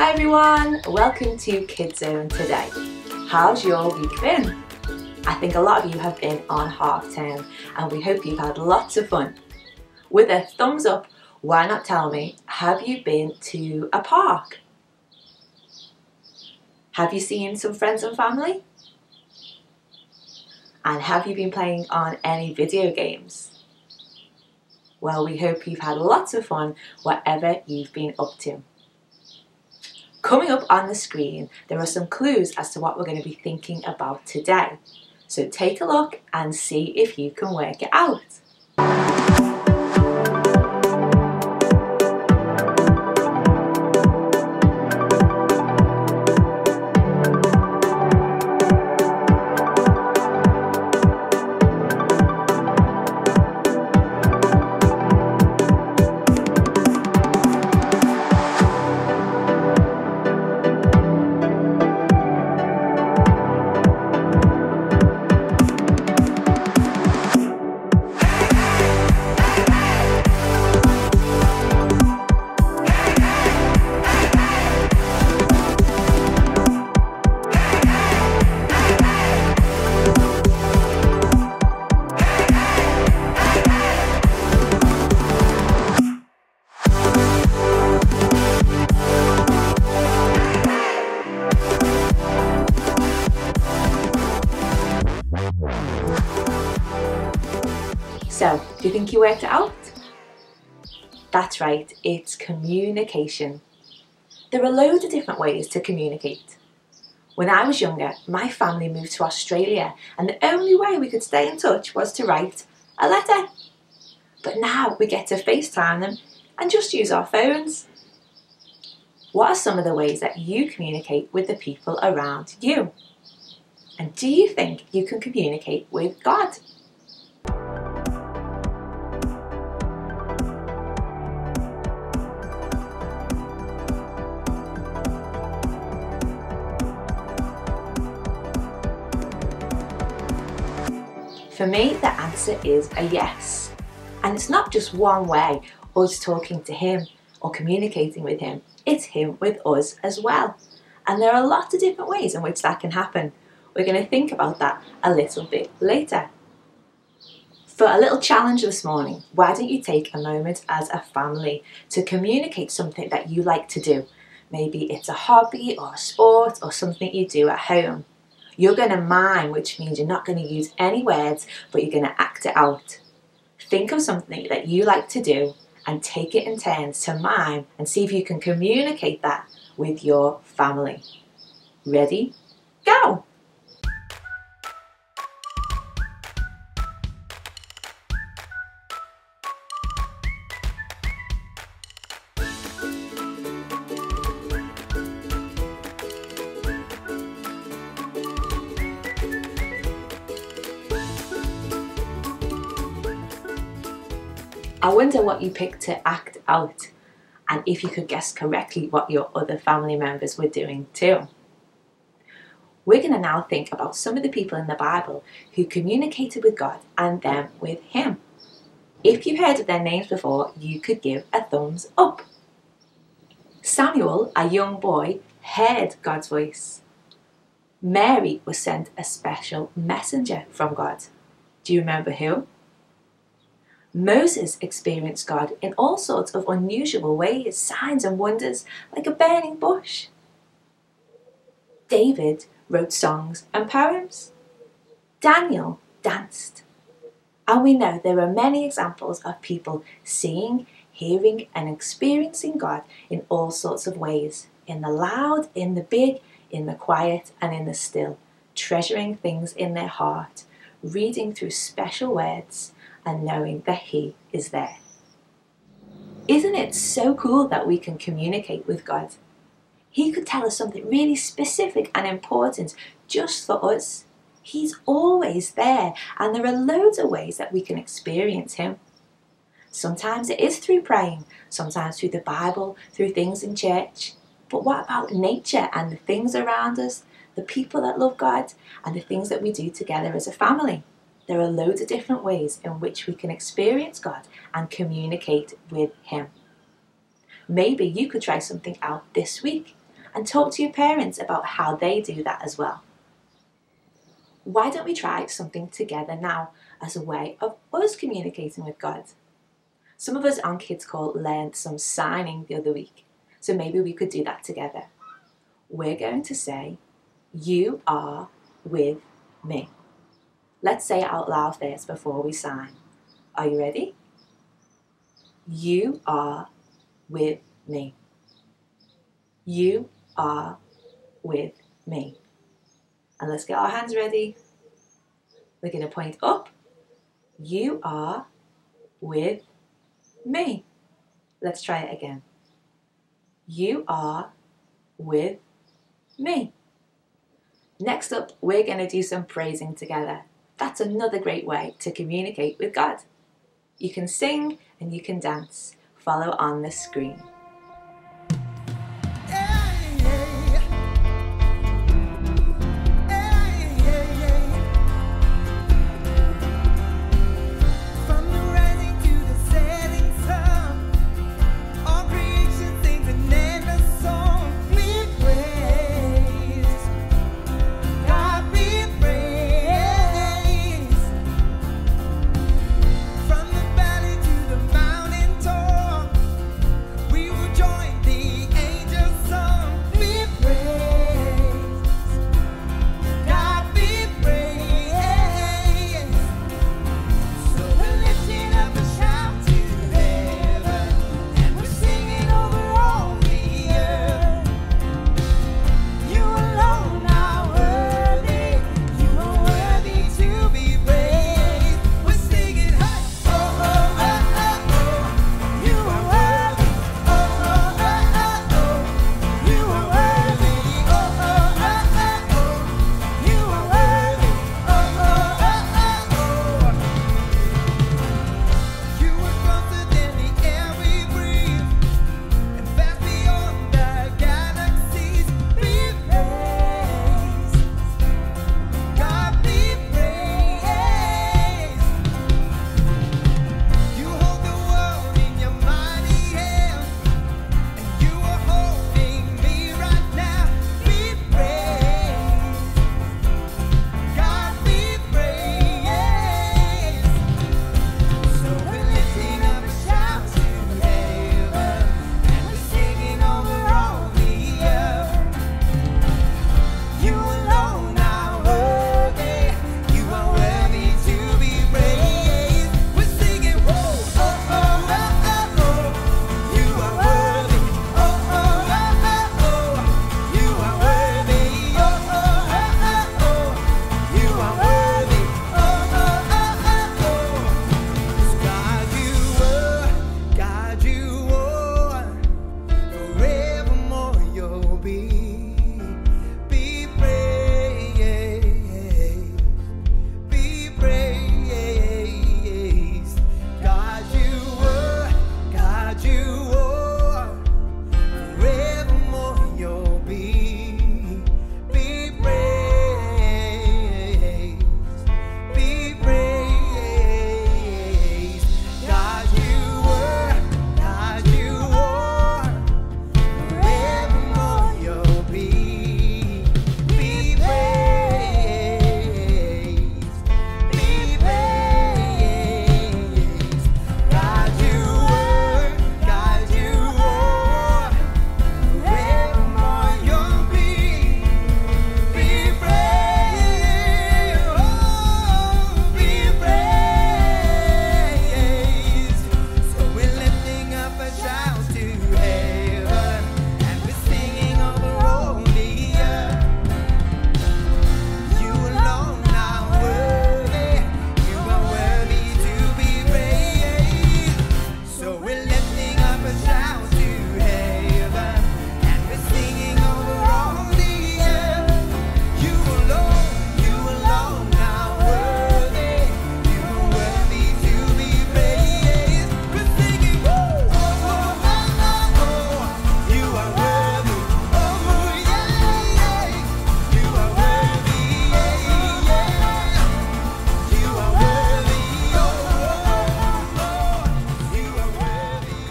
Hi everyone, welcome to Kids Zone today. How's your week been? I think a lot of you have been on half term and we hope you've had lots of fun. With a thumbs up, why not tell me, have you been to a park? Have you seen some friends and family? And have you been playing on any video games? Well, we hope you've had lots of fun whatever you've been up to. Coming up on the screen, there are some clues as to what we're going to be thinking about today. So take a look and see if you can work it out. So, do you think you worked it out? That's right, it's communication. There are loads of different ways to communicate. When I was younger, my family moved to Australia and the only way we could stay in touch was to write a letter. But now we get to FaceTime them and just use our phones. What are some of the ways that you communicate with the people around you? And do you think you can communicate with God? For me, the answer is a yes. And it's not just one way, us talking to Him or communicating with Him. It's Him with us as well. And there are lots of different ways in which that can happen. We're going to think about that a little bit later. For a little challenge this morning, why don't you take a moment as a family to communicate something that you like to do? Maybe it's a hobby or a sport or something you do at home. You're going to mime, which means you're not going to use any words, but you're going to act it out. Think of something that you like to do and take it in turns to mime and see if you can communicate that with your family. Ready? Go! I wonder what you picked to act out and if you could guess correctly what your other family members were doing too. We're going to now think about some of the people in the Bible who communicated with God and them with Him. If you've heard of their names before, you could give a thumbs up. Samuel, a young boy, heard God's voice. Mary was sent a special messenger from God. Do you remember who? Moses experienced God in all sorts of unusual ways, signs and wonders, like a burning bush. David wrote songs and poems. Daniel danced. And we know there are many examples of people seeing, hearing and experiencing God in all sorts of ways, in the loud, in the big, in the quiet and in the still, treasuring things in their heart, reading through special words, and knowing that He is there. Isn't it so cool that we can communicate with God? He could tell us something really specific and important just for us. He's always there, and there are loads of ways that we can experience Him. Sometimes it is through praying, sometimes through the Bible, through things in church. But what about nature and the things around us, the people that love God, and the things that we do together as a family? There are loads of different ways in which we can experience God and communicate with Him. Maybe you could try something out this week and talk to your parents about how they do that as well. Why don't we try something together now as a way of us communicating with God? Some of us on Kids Call learned some signing the other week, so maybe we could do that together. We're going to say, "You are with me." Let's say it out loud first before we sign. Are you ready? You are with me. You are with me. And let's get our hands ready. We're going to point up. You are with me. Let's try it again. You are with me. Next up, we're going to do some praising together. That's another great way to communicate with God. You can sing and you can dance. Follow on the screen.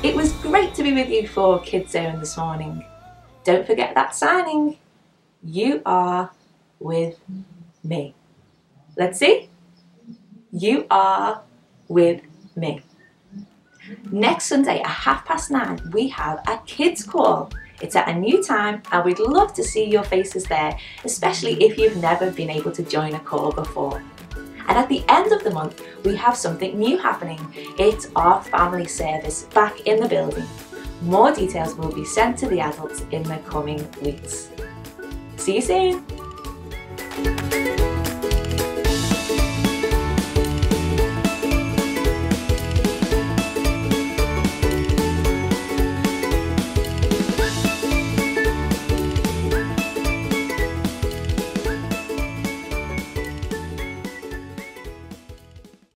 It was great to be with you for Kids Zone this morning. Don't forget that signing. You are with me. Let's see. You are with me. Next Sunday at 9:30 we have a kids call. It's at a new time and we'd love to see your faces there, especially if you've never been able to join a call before. And at the end of the month we have something new happening. It's our family service back in the building. More details will be sent to the adults in the coming weeks. See you soon!